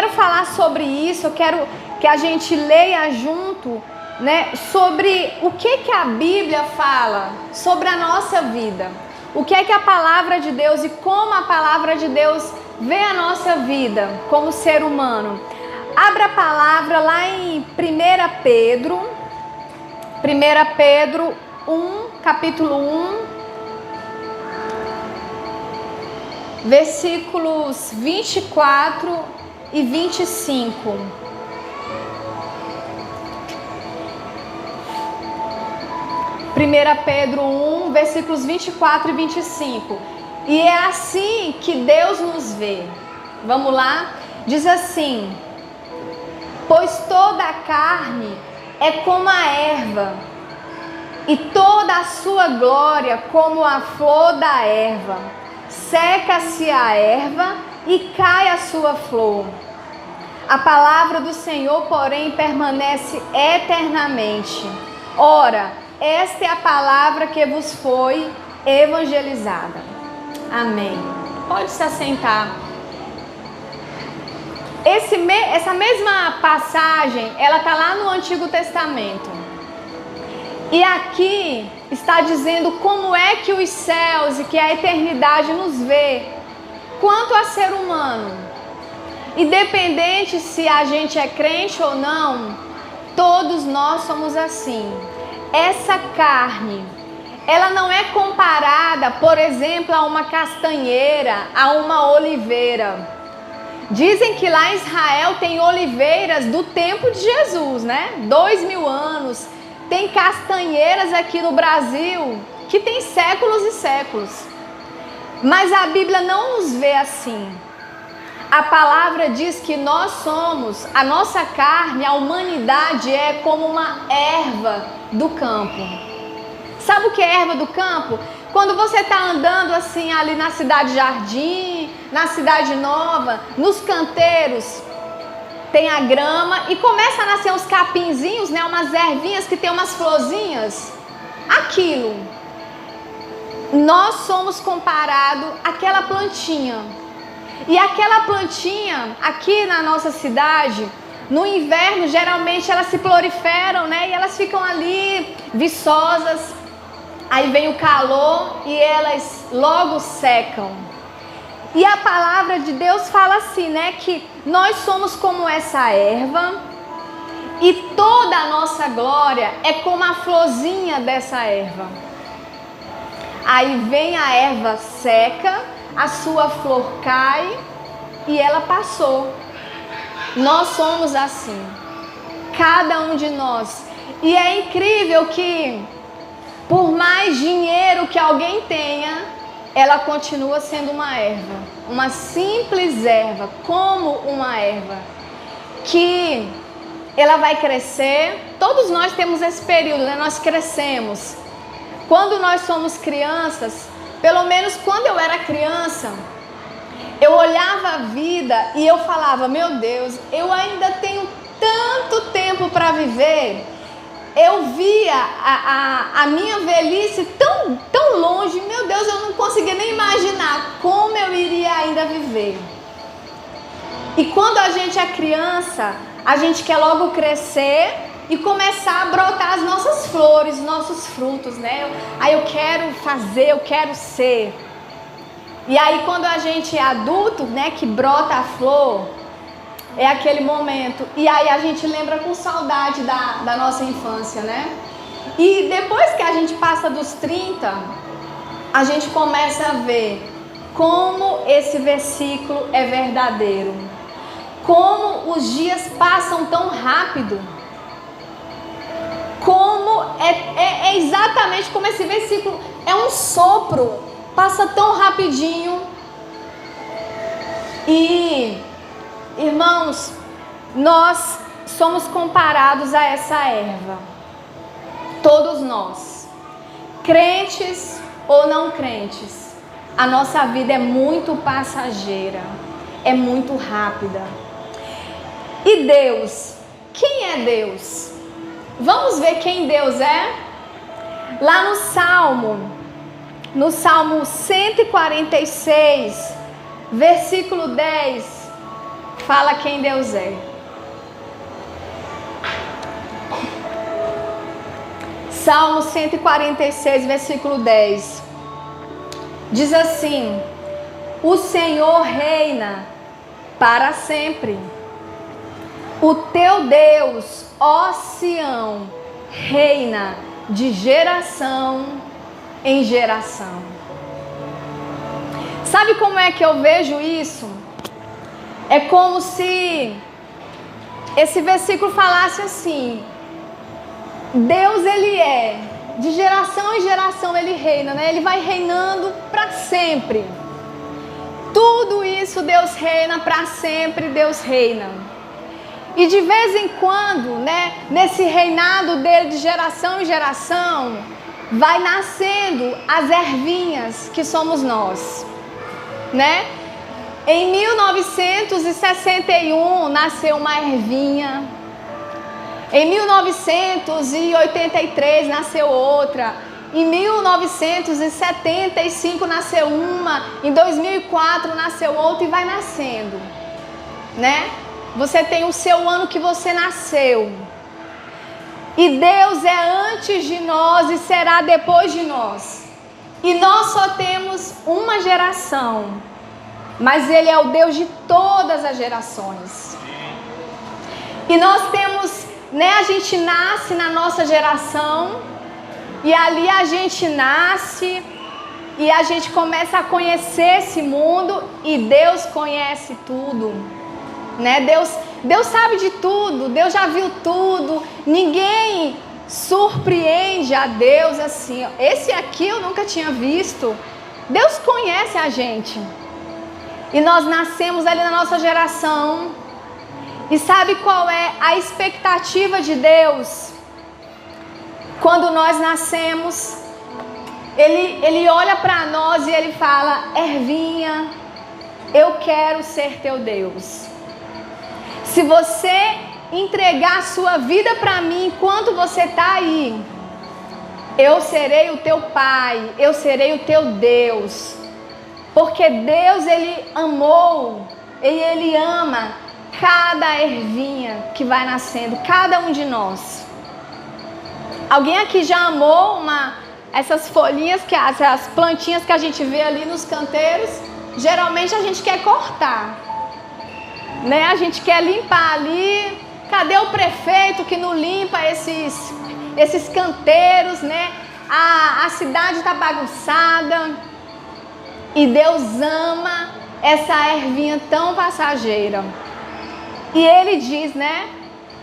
quero falar sobre isso, eu quero que a gente leia junto, né, sobre o que a Bíblia fala sobre a nossa vida. O que a palavra de Deus e como a palavra de Deus vê a nossa vida como ser humano. Abra a palavra lá em 1 Pedro 1, capítulo 1, versículos 24 e 25. 1 Pedro 1, versículos 24 e 25. E é assim que Deus nos vê. Vamos lá? Diz assim: pois toda a carne é como a erva, e toda a sua glória como a flor da erva. Seca-se a erva e cai a sua flor. A palavra do Senhor, porém, permanece eternamente. Ora, esta é a palavra que vos foi evangelizada. Amém. Pode se assentar. Essa mesma passagem, ela está lá no Antigo Testamento. E aqui está dizendo como é que os céus e que a eternidade nos vê quanto a ser humano. Independente se a gente é crente ou não, todos nós somos assim. Essa carne, ela não é comparada, por exemplo, a uma castanheira, a uma oliveira. Dizem que lá em Israel tem oliveiras do tempo de Jesus, né? 2000 anos. Tem castanheiras aqui no Brasil que tem séculos e séculos. Mas a Bíblia não nos vê assim. A palavra diz que nós somos, a nossa carne, a humanidade é como uma erva do campo. Sabe o que é erva do campo? Quando você está andando assim ali na Cidade Jardim, na Cidade Nova, nos canteiros, tem a grama e começa a nascer uns capinzinhos, né, umas ervinhas que tem umas florzinhas. Aquilo. Nós somos comparados àquela plantinha. E aquela plantinha, aqui na nossa cidade, no inverno, geralmente elas se proliferam, né? E elas ficam ali viçosas. Aí vem o calor e elas logo secam. E a palavra de Deus fala assim, né? Que nós somos como essa erva e toda a nossa glória é como a florzinha dessa erva. Aí vem a erva seca, a sua flor cai e ela passou. Nós somos assim, cada um de nós. E é incrível que por mais dinheiro que alguém tenha, ela continua sendo uma erva, uma simples erva, como uma erva, que ela vai crescer. Todos nós temos esse período, né? Nós crescemos. Quando nós somos crianças, pelo menos quando eu era criança, eu olhava a vida e eu falava, meu Deus, eu ainda tenho tanto tempo para viver. Eu via a minha velhice tão longe, meu Deus, eu não conseguia nem imaginar como eu iria ainda viver. E quando a gente é criança, a gente quer logo crescer e começar a brotar as nossas flores, nossos frutos, né? Aí eu quero fazer, eu quero ser. E aí quando a gente é adulto, né, que brota a flor, é aquele momento. E aí a gente lembra com saudade da nossa infância, né? E depois que a gente passa dos 30, a gente começa a ver como esse versículo é verdadeiro. Como os dias passam tão rápido. Como é exatamente como esse versículo é um sopro, passa tão rapidinho. E, irmãos, nós somos comparados a essa erva. Todos nós, crentes ou não crentes, a nossa vida é muito passageira, é muito rápida. E Deus, quem é Deus? Vamos ver quem Deus é? Lá no Salmo 146, versículo 10, fala quem Deus é. Salmo 146, versículo 10. Diz assim: o Senhor reina para sempre. O teu Deus, ó Sião, reina de geração em geração. Sabe como é que eu vejo isso? É como se esse versículo falasse assim: Deus, ele é, de geração em geração ele reina, né? Ele vai reinando para sempre. Tudo isso Deus reina para sempre, Deus reina. E de vez em quando, né, nesse reinado dele de geração em geração, vai nascendo as ervinhas que somos nós, né? Em 1961 nasceu uma ervinha. Em 1983 nasceu outra. Em 1975 nasceu uma. Em 2004 nasceu outra e vai nascendo, né? Você tem o seu ano que você nasceu. E Deus é antes de nós e será depois de nós. E nós só temos uma geração. Mas Ele é o Deus de todas as gerações. E nós temos, né, a gente nasce na nossa geração, e ali a gente nasce, e a gente começa a conhecer esse mundo, e Deus conhece tudo, né? Deus sabe de tudo, Deus já viu tudo, ninguém surpreende a Deus assim, esse aqui eu nunca tinha visto. Deus conhece a gente. E nós nascemos ali na nossa geração. E sabe qual é a expectativa de Deus? Quando nós nascemos, Ele olha para nós e Ele fala: ervinha, eu quero ser teu Deus. Se você entregar a sua vida para mim enquanto você está aí, eu serei o teu pai, eu serei o teu Deus. Porque Deus, Ele amou e Ele ama cada ervinha que vai nascendo, cada um de nós. Alguém aqui já amou essas folhinhas, essas plantinhas que a gente vê ali nos canteiros? Geralmente a gente quer cortar, né? A gente quer limpar ali. Cadê o prefeito que não limpa esses canteiros, né? A cidade está bagunçada. E Deus ama essa ervinha tão passageira. E Ele diz, né?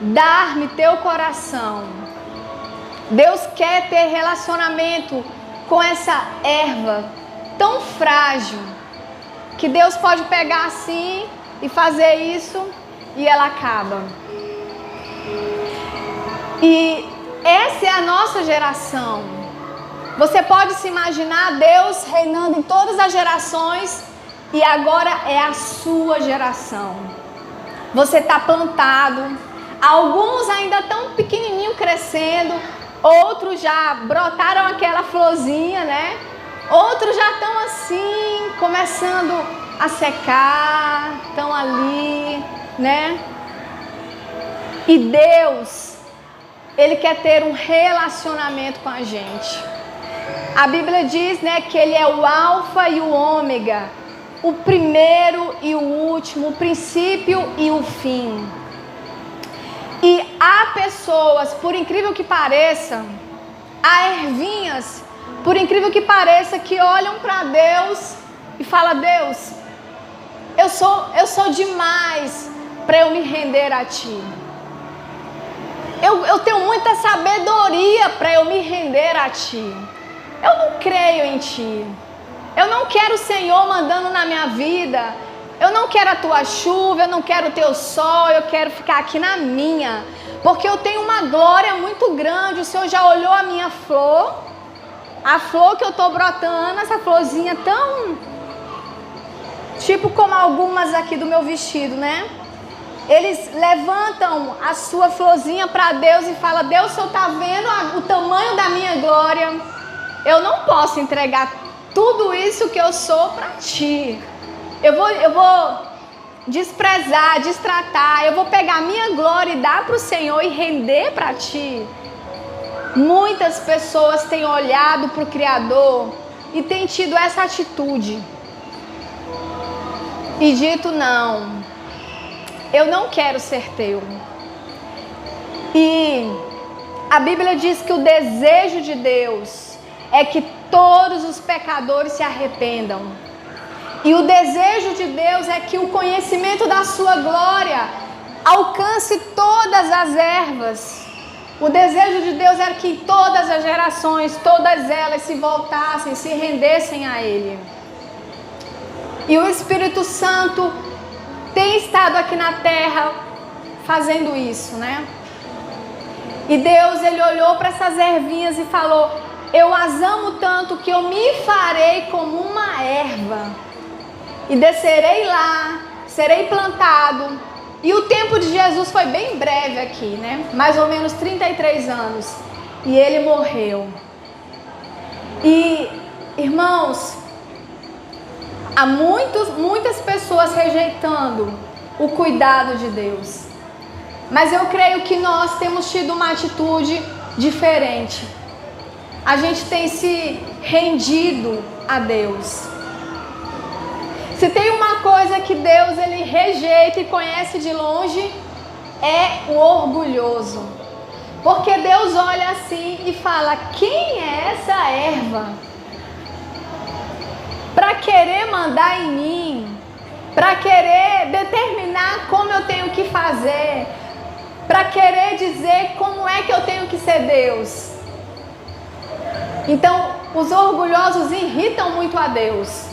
Dar-me teu coração. Deus quer ter relacionamento com essa erva tão frágil, que Deus pode pegar assim e fazer isso e ela acaba. E essa é a nossa geração. Você pode se imaginar Deus reinando em todas as gerações e agora é a sua geração. Você está plantado, alguns ainda estão pequenininho crescendo, outros já brotaram aquela florzinha, né? Outros já estão assim, começando a secar, estão ali, né? E Deus, Ele quer ter um relacionamento com a gente. A Bíblia diz, né, que Ele é o alfa e o ômega, o primeiro e o último, o princípio e o fim. E há pessoas, por incrível que pareça, há ervinhas, por incrível que pareça, que olham para Deus e falam: Deus, eu sou demais para eu me render a Ti. Eu tenho muita sabedoria para eu me render a Ti. Eu não creio em Ti. Eu não quero o Senhor mandando na minha vida. Eu não quero a Tua chuva, eu não quero o Teu sol, eu quero ficar aqui na minha. Porque eu tenho uma glória muito grande. O Senhor já olhou a minha flor, a flor que eu estou brotando, essa florzinha tão... tipo como algumas aqui do meu vestido, né? Eles levantam a sua florzinha para Deus e falam: Deus, o Senhor está vendo o tamanho da minha glória. Eu não posso entregar tudo isso que eu sou para Ti. Eu vou desprezar, destratar, eu vou pegar a minha glória e dar para o Senhor e render para ti. Muitas pessoas têm olhado para o Criador e têm tido essa atitude e dito: não, eu não quero ser teu. E a Bíblia diz que o desejo de Deus é que todos os pecadores se arrependam. E o desejo de Deus é que o conhecimento da sua glória alcance todas as ervas. O desejo de Deus era que todas as gerações, todas elas se voltassem, se rendessem a Ele. E o Espírito Santo tem estado aqui na terra fazendo isso, né? E Deus, Ele olhou para essas ervinhas e falou: eu as amo tanto que eu me farei como uma erva. E descerei lá, serei plantado. E o tempo de Jesus foi bem breve aqui, né? Mais ou menos 33 anos. E Ele morreu. E, irmãos, há muitas pessoas rejeitando o cuidado de Deus. Mas eu creio que nós temos tido uma atitude diferente. A gente tem se rendido a Deus. Se tem uma coisa que Deus ele rejeita e conhece de longe, é o orgulhoso. Porque Deus olha assim e fala: quem é essa erva? Para querer mandar em mim, para querer determinar como eu tenho que fazer, para querer dizer como é que eu tenho que ser Deus. Então, os orgulhosos irritam muito a Deus.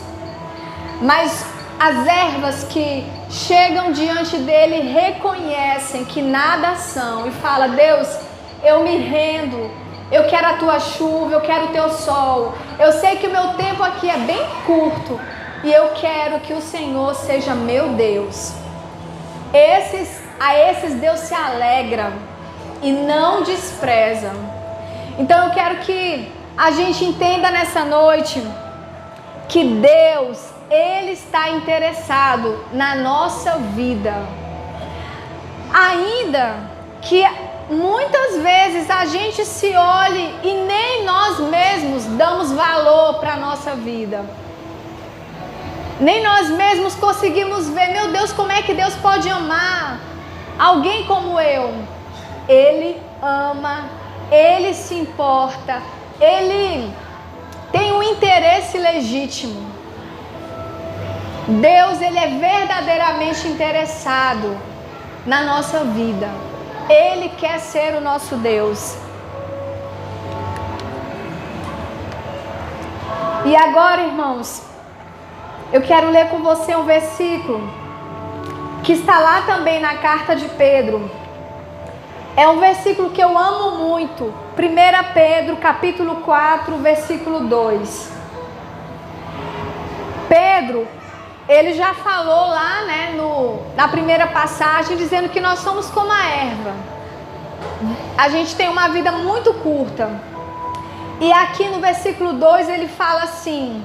Mas as ervas que chegam diante dele reconhecem que nada são e falam: Deus, eu me rendo, eu quero a tua chuva, eu quero o teu sol. Eu sei que o meu tempo aqui é bem curto e eu quero que o Senhor seja meu Deus. A esses Deus se alegra e não despreza. Então eu quero que a gente entenda nessa noite que Deus, Ele está interessado na nossa vida. Ainda que muitas vezes a gente se olhe e nem nós mesmos damos valor para a nossa vida. Nem nós mesmos conseguimos ver: meu Deus, como é que Deus pode amar alguém como eu? Ele ama, Ele se importa, Ele tem um interesse legítimo. Deus, Ele é verdadeiramente interessado na nossa vida. Ele quer ser o nosso Deus. E agora, irmãos, eu quero ler com você um versículo que está lá também na carta de Pedro. É um versículo que eu amo muito. 1 Pedro, capítulo 4, versículo 2. Pedro, ele já falou lá, né, na primeira passagem, dizendo que nós somos como a erva. A gente tem uma vida muito curta. E aqui no versículo 2 ele fala assim: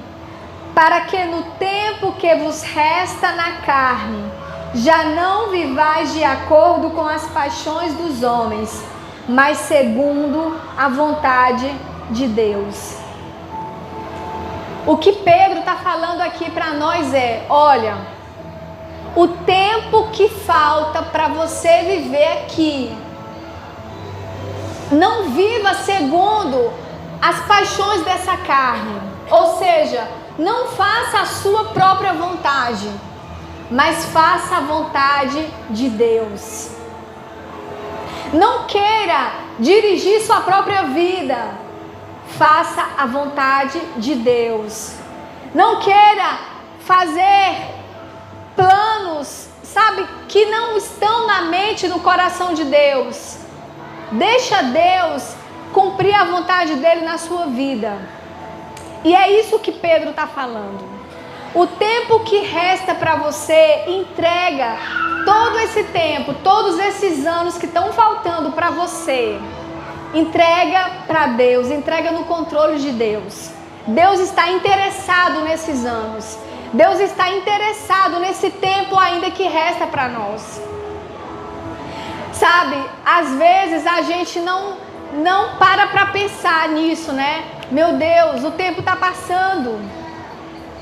para que no tempo que vos resta na carne, já não vivais de acordo com as paixões dos homens, mas segundo a vontade de Deus. O que Pedro está falando aqui para nós é: olha, o tempo que falta para você viver aqui, não viva segundo as paixões dessa carne. Ou seja, não faça a sua própria vontade, mas faça a vontade de Deus. Não queira dirigir sua própria vida, faça a vontade de Deus. Não queira fazer planos, sabe, que não estão na mente, no coração de Deus. Deixa Deus cumprir a vontade dele na sua vida. E é isso que Pedro está falando. O tempo que resta para você, entrega todo esse tempo, todos esses anos que estão faltando para você. Entrega para Deus, entrega no controle de Deus. Deus está interessado nesses anos. Deus está interessado nesse tempo ainda que resta para nós. Sabe, às vezes a gente não para pensar nisso, né? Meu Deus, o tempo está passando.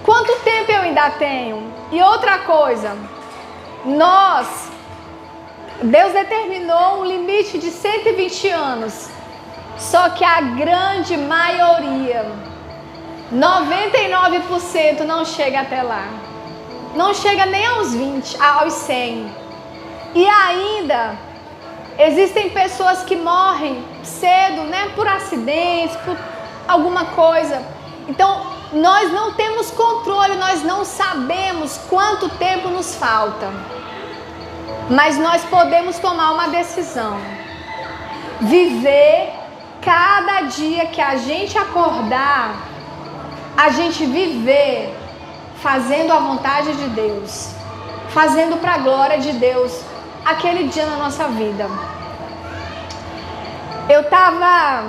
Quanto tempo eu ainda tenho? E outra coisa, Deus determinou um limite de 120 anos. Só que a grande maioria, 99% não chega até lá. Não chega nem aos 20, aos 100. E ainda existem pessoas que morrem cedo, né? Por acidentes, por alguma coisa. Então, nós não temos controle, nós não sabemos quanto tempo nos falta. Mas nós podemos tomar uma decisão. Viver cada dia que a gente acordar, a gente viver fazendo a vontade de Deus, fazendo para a glória de Deus aquele dia na nossa vida. Eu estava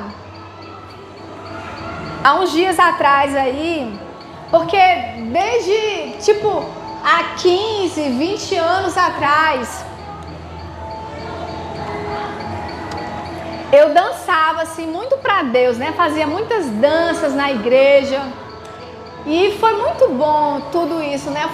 há uns dias atrás aí, porque desde há 15, 20 anos atrás, eu dançava assim muito para Deus, né? Fazia muitas danças na igreja. E foi muito bom tudo isso, né?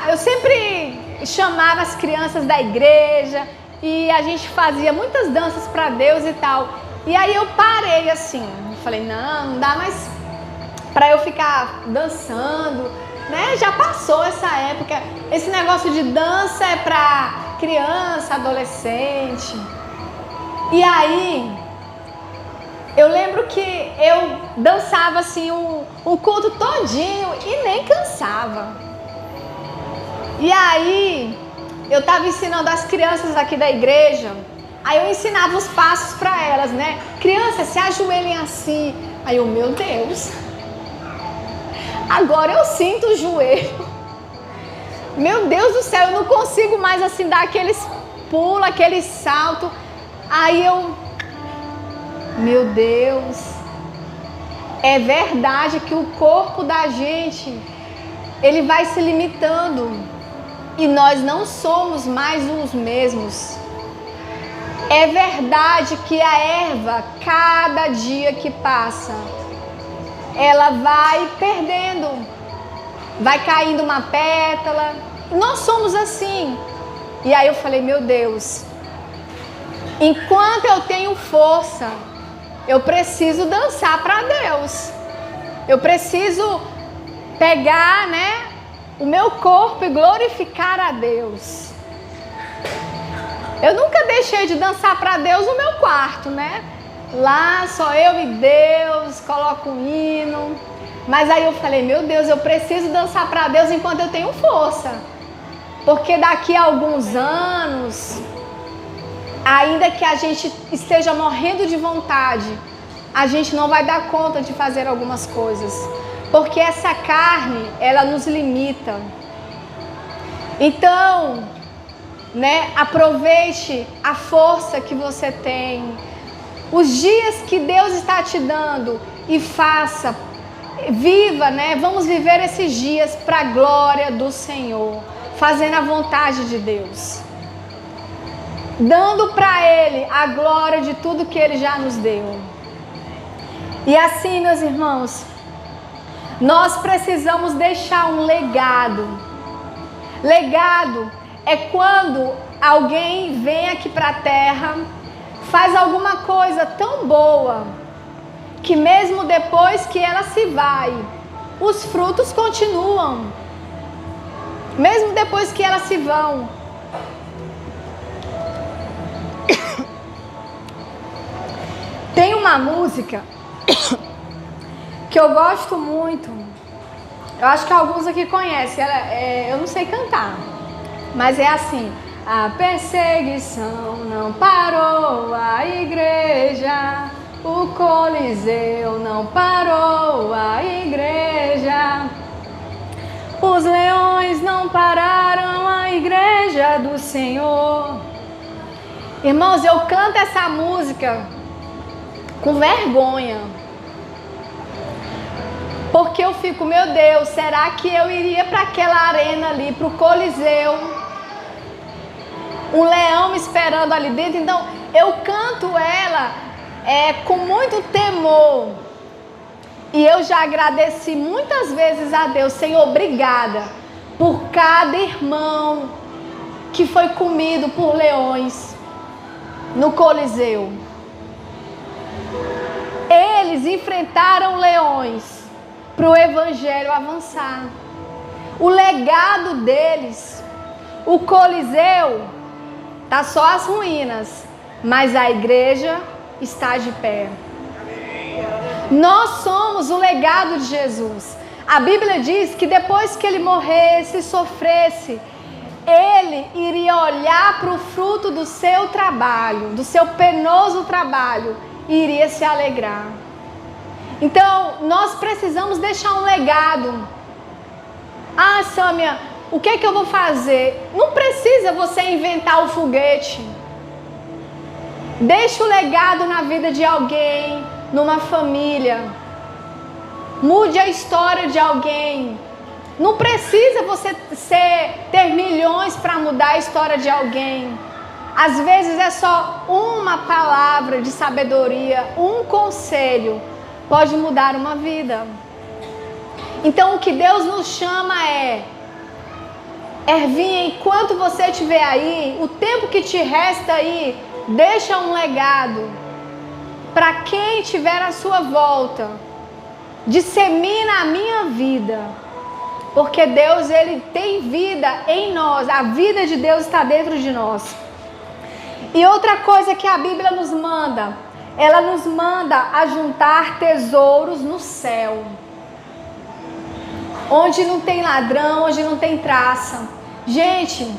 Eu sempre chamava as crianças da igreja e a gente fazia muitas danças para Deus e tal. E aí eu parei assim, falei, não dá mais para eu ficar dançando, né? Já passou essa época. Esse negócio de dança é para criança, adolescente. E aí, eu lembro que eu dançava assim um culto todinho e nem cansava. E aí, eu estava ensinando as crianças aqui da igreja, aí eu ensinava os passos para elas, né? Crianças, se ajoelhem assim. Aí eu, meu Deus, agora eu sinto o joelho. Meu Deus do céu, eu não consigo mais assim dar aqueles pulos, aquele salto. Aí eu, meu Deus, é verdade que o corpo da gente, ele vai se limitando e nós não somos mais os mesmos. É verdade que a erva, cada dia que passa, ela vai perdendo, vai caindo uma pétala. Nós somos assim. E aí eu falei, meu Deus, enquanto eu tenho força, eu preciso dançar para Deus. Eu preciso pegar, né, o meu corpo e glorificar a Deus. Eu nunca deixei de dançar para Deus no meu quarto, né? Lá só eu e Deus, coloco um hino. Mas aí eu falei, meu Deus, eu preciso dançar para Deus enquanto eu tenho força. Porque daqui a alguns anos, ainda que a gente esteja morrendo de vontade, a gente não vai dar conta de fazer algumas coisas. Porque essa carne, ela nos limita. Então, né, aproveite a força que você tem, os dias que Deus está te dando e faça, viva, né? Vamos viver esses dias para a glória do Senhor, fazendo a vontade de Deus, dando para Ele a glória de tudo que Ele já nos deu. E assim, meus irmãos, nós precisamos deixar um legado. Legado é quando alguém vem aqui para a terra, faz alguma coisa tão boa, que mesmo depois que ela se vai, os frutos continuam. Mesmo depois que elas se vão. Tem uma música que eu gosto muito. Eu acho que alguns aqui conhecem. Eu não sei cantar, mas é assim: a perseguição não parou a igreja, o Coliseu não parou a igreja, os leões não pararam a igreja do Senhor. Irmãos, eu canto essa música com vergonha. Porque eu fico, meu Deus, será que eu iria para aquela arena ali, para o Coliseu? Um leão me esperando ali dentro. Então, eu canto ela com muito temor. E eu já agradeci muitas vezes a Deus, Senhor, obrigada por cada irmão que foi comido por leões no Coliseu. Eles enfrentaram leões para o Evangelho avançar. O legado deles, o Coliseu, está só as ruínas, mas a igreja está de pé. Nós somos o legado de Jesus. A Bíblia diz que depois que ele morresse e sofresse, ele iria olhar para o fruto do seu trabalho, do seu penoso trabalho, e iria se alegrar. Então, nós precisamos deixar um legado. Ah, Sâmia, o que é que eu vou fazer? Não precisa você inventar o foguete. Deixa o legado na vida de alguém, numa família. Mude a história de alguém. Não precisa você ter milhões para mudar a história de alguém. Às vezes é só uma palavra de sabedoria, um conselho pode mudar uma vida. Então o que Deus nos chama é Ervinha, enquanto você estiver aí, o tempo que te resta aí, deixa um legado para quem estiver à sua volta. Dissemina a minha vida, porque Deus, ele tem vida em nós, a vida de Deus está dentro de nós. E outra coisa que a Bíblia nos manda, ela nos manda a juntar tesouros no céu, onde não tem ladrão, onde não tem traça. Gente,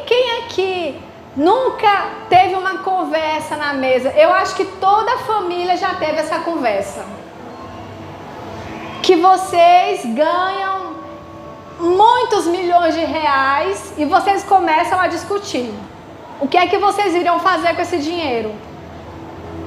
quem aqui nunca teve uma conversa na mesa? Eu acho que toda a família já teve essa conversa. Que vocês ganham muitos milhões de reais e vocês começam a discutir. O que é que vocês iriam fazer com esse dinheiro?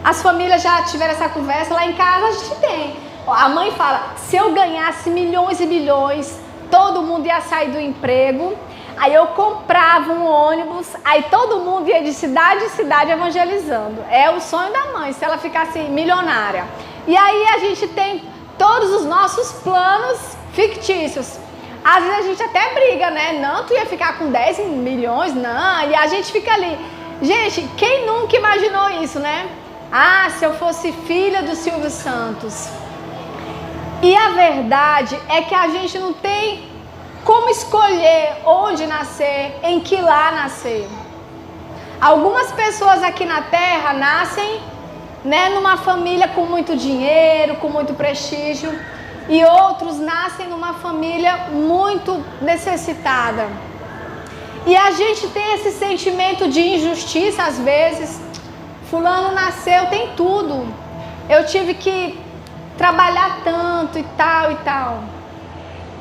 As famílias já tiveram essa conversa, lá em casa a gente tem. A mãe fala, se eu ganhasse milhões e milhões, todo mundo ia sair do emprego, aí eu comprava um ônibus, aí todo mundo ia de cidade em cidade evangelizando. É o sonho da mãe, se ela ficasse milionária. E aí a gente tem todos os nossos planos fictícios. Às vezes a gente até briga, né? Não, tu ia ficar com 10 milhões, não. E a gente fica ali. Gente, quem nunca imaginou isso, né? Ah, se eu fosse filha do Silvio Santos. E a verdade é que a gente não tem como escolher onde nascer, em que lar nascer. Algumas pessoas aqui na Terra nascem, né, numa família com muito dinheiro, com muito prestígio. E outros nascem numa família muito necessitada. E a gente tem esse sentimento de injustiça às vezes. Fulano nasceu, tem tudo. Eu tive que trabalhar tanto e tal e tal.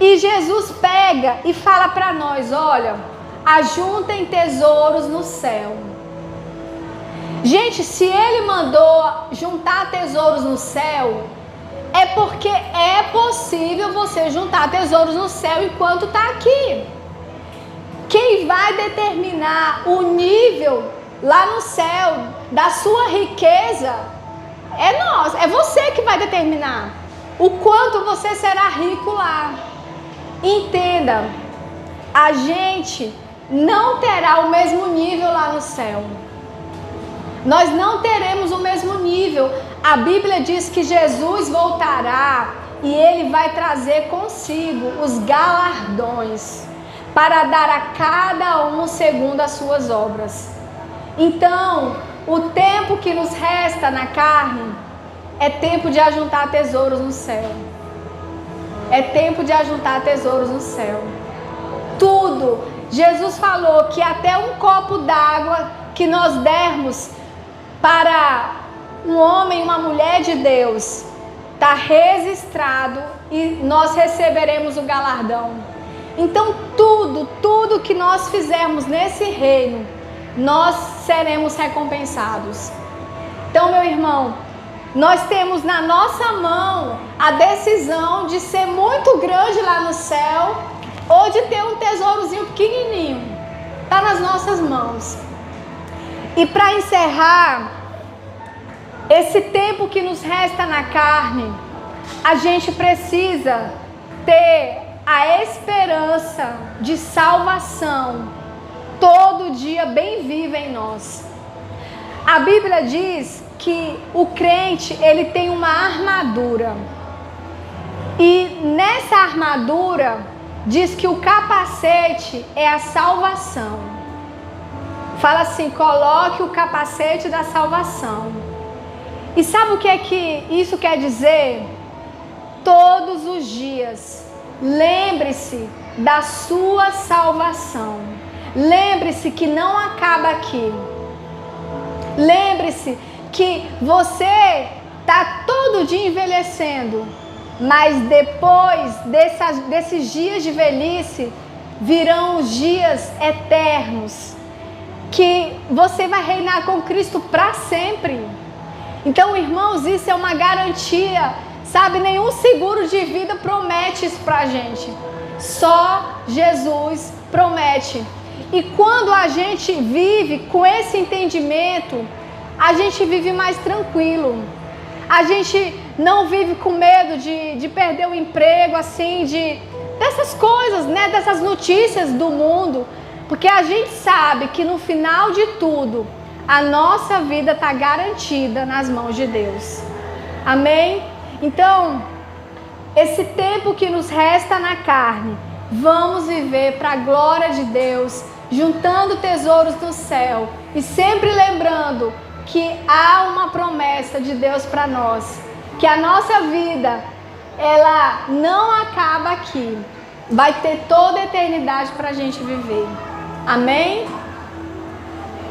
E Jesus pega e fala para nós, olha, ajuntem tesouros no céu. Gente, se ele mandou juntar tesouros no céu, é porque é possível você juntar tesouros no céu enquanto está aqui. Quem vai determinar o nível lá no céu da sua riqueza é nós, é você que vai determinar o quanto você será rico lá. Entenda, a gente não terá o mesmo nível lá no céu. Nós não teremos o mesmo nível. A Bíblia diz que Jesus voltará e ele vai trazer consigo os galardões para dar a cada um segundo as suas obras. Então, o tempo que nos resta na carne é tempo de ajuntar tesouros no céu. É tempo de ajuntar tesouros no céu. Tudo. Jesus falou que até um copo d'água que nós dermos para um homem e uma mulher de Deus está registrado e nós receberemos o galardão. Então tudo que nós fizermos nesse reino, nós seremos recompensados. Então, meu irmão, Nós temos na nossa mão a decisão de ser muito grande lá no céu ou de ter um tesourozinho pequenininho. Está nas nossas mãos. E para encerrar, esse tempo que nos resta na carne, a gente precisa ter a esperança de salvação todo dia bem viva em nós. A Bíblia diz que o crente, ele tem uma armadura. E nessa armadura diz que o capacete é a salvação. Fala assim: coloque o capacete da salvação. E sabe o que é que isso quer dizer? Todos os dias, lembre-se da sua salvação. Lembre-se que não acaba aqui. Lembre-se que você está todo dia envelhecendo, mas depois desses dias de velhice, virão os dias eternos, que você vai reinar com Cristo para sempre. Então, irmãos, isso é uma garantia, sabe? Nenhum seguro de vida promete isso para a gente. Só Jesus promete. E quando a gente vive com esse entendimento, a gente vive mais tranquilo. A gente não vive com medo de perder o emprego, assim, dessas coisas, né? Dessas notícias do mundo. Porque a gente sabe que no final de tudo, a nossa vida está garantida nas mãos de Deus. Amém? Então, esse tempo que nos resta na carne, vamos viver para a glória de Deus, juntando tesouros no céu e sempre lembrando que há uma promessa de Deus para nós, que a nossa vida, ela não acaba aqui, vai ter toda a eternidade para a gente viver. Amém?